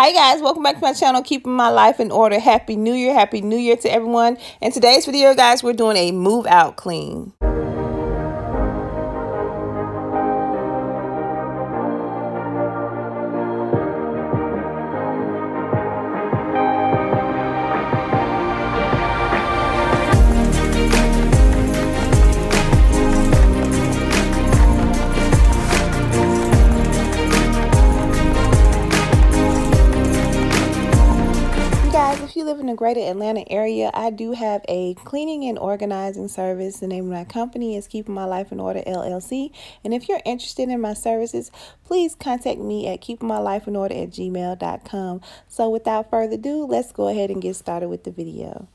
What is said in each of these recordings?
Hi guys, welcome back to my channel, Keeping My Life in Order. Happy New Year to everyone. In today's video, guys, we're doing a move out clean. If you live in the greater Atlanta area, I do have a cleaning and organizing service. The name of my company is Keeping My Life in Order LLC. And if you're interested in my services, please contact me at keepingmylifeinorder@gmail.com. So without further ado, let's go ahead and get started with the video.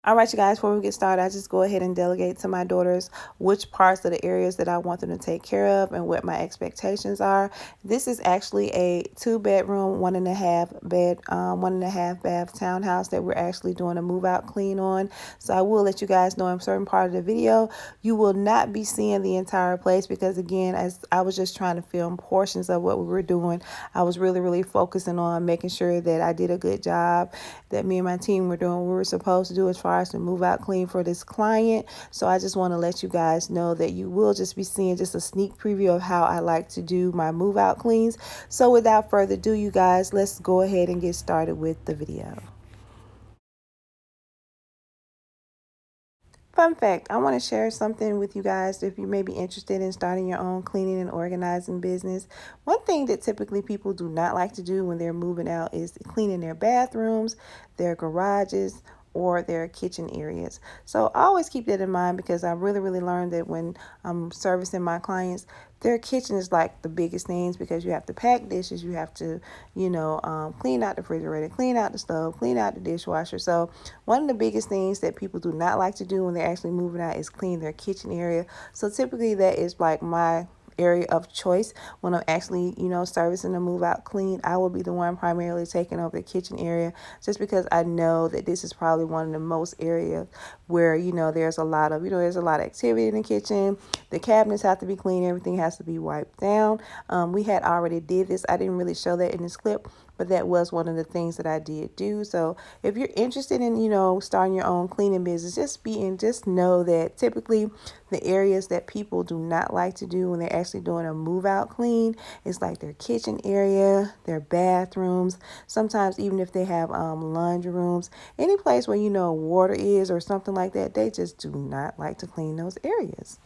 All right, you guys, before we get started, I just go ahead and delegate to my daughters which parts of the areas that I want them to take care of and what my expectations are. This is actually a 2-bedroom, 1.5 bath townhouse that we're actually doing a move out clean on. So I will let you guys know in certain part of the video, you will not be seeing the entire place because, again, as I was just trying to film portions of what we were doing, I was really focusing on making sure that I did a good job, that me and my team were doing what we were supposed to do as far to move out clean for this client. So I just want to let you guys know that you will just be seeing just a sneak preview of how I like to do my move out cleans. So without further ado, you guys, let's go ahead and get started with the video. Fun fact, I want to share something with you guys if you may be interested in starting your own cleaning and organizing business. One thing that typically people do not like to do when they're moving out is cleaning their bathrooms, their garages, or their kitchen areas. So I always keep that in mind because I really learned that when I'm servicing my clients, their kitchen is like the biggest things because you have to pack dishes, you have to, clean out the refrigerator, clean out the stove, clean out the dishwasher. So one of the biggest things that people do not like to do when they're actually moving out is clean their kitchen area. So typically that is like my area of choice when I'm actually, servicing a move out clean. I will be the one primarily taking over the kitchen area just because I know that this is probably one of the most areas where, there's a lot of, there's a lot of activity in the kitchen. The cabinets have to be clean. Everything has to be wiped down. We had already did this. I didn't really show that in this clip, but that was one of the things that I did do. So if you're interested in, starting your own cleaning business, just know that typically the areas that people do not like to do when they're actually doing a move out clean is like their kitchen area, their bathrooms, sometimes even if they have laundry rooms, any place where water is or something like that, they just do not like to clean those areas.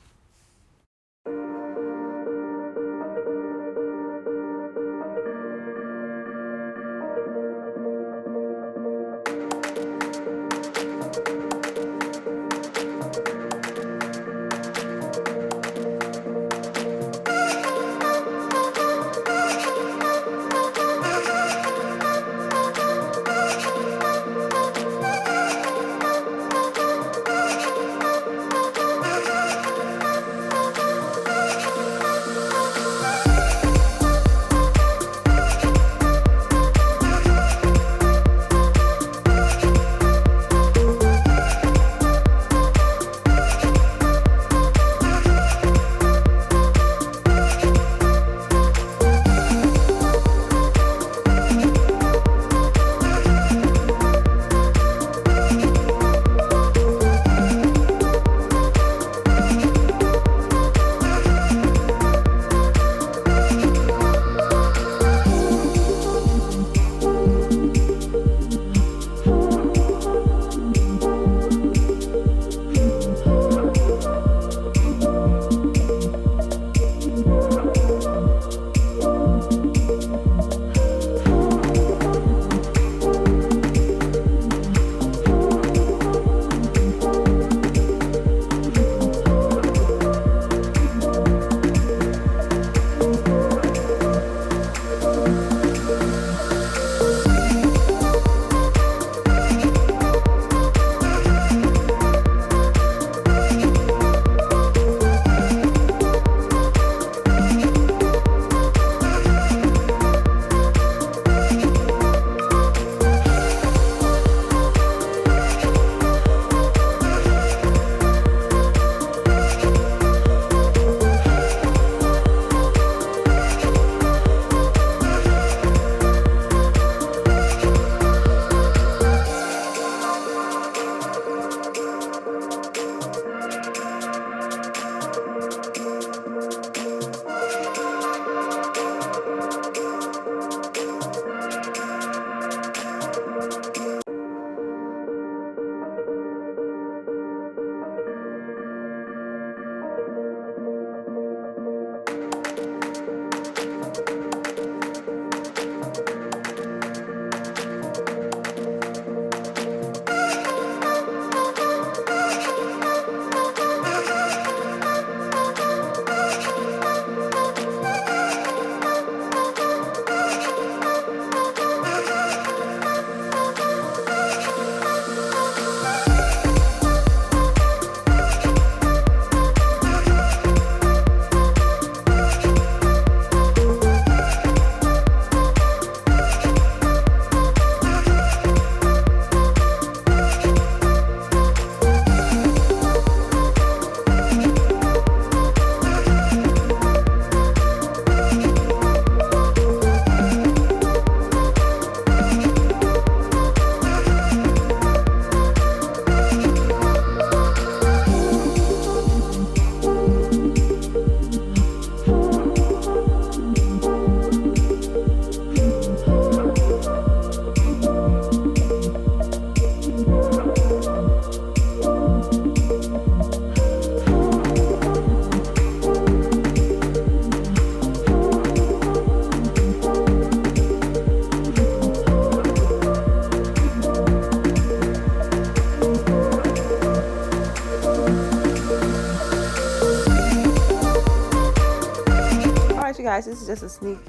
this is just a sneak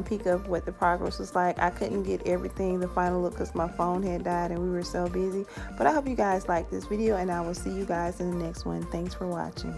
peek of what the progress was like. I couldn't get everything, the final look, because my phone had died and we were so busy. But I hope you guys like this video, and I will see you guys in the next one. Thanks for watching.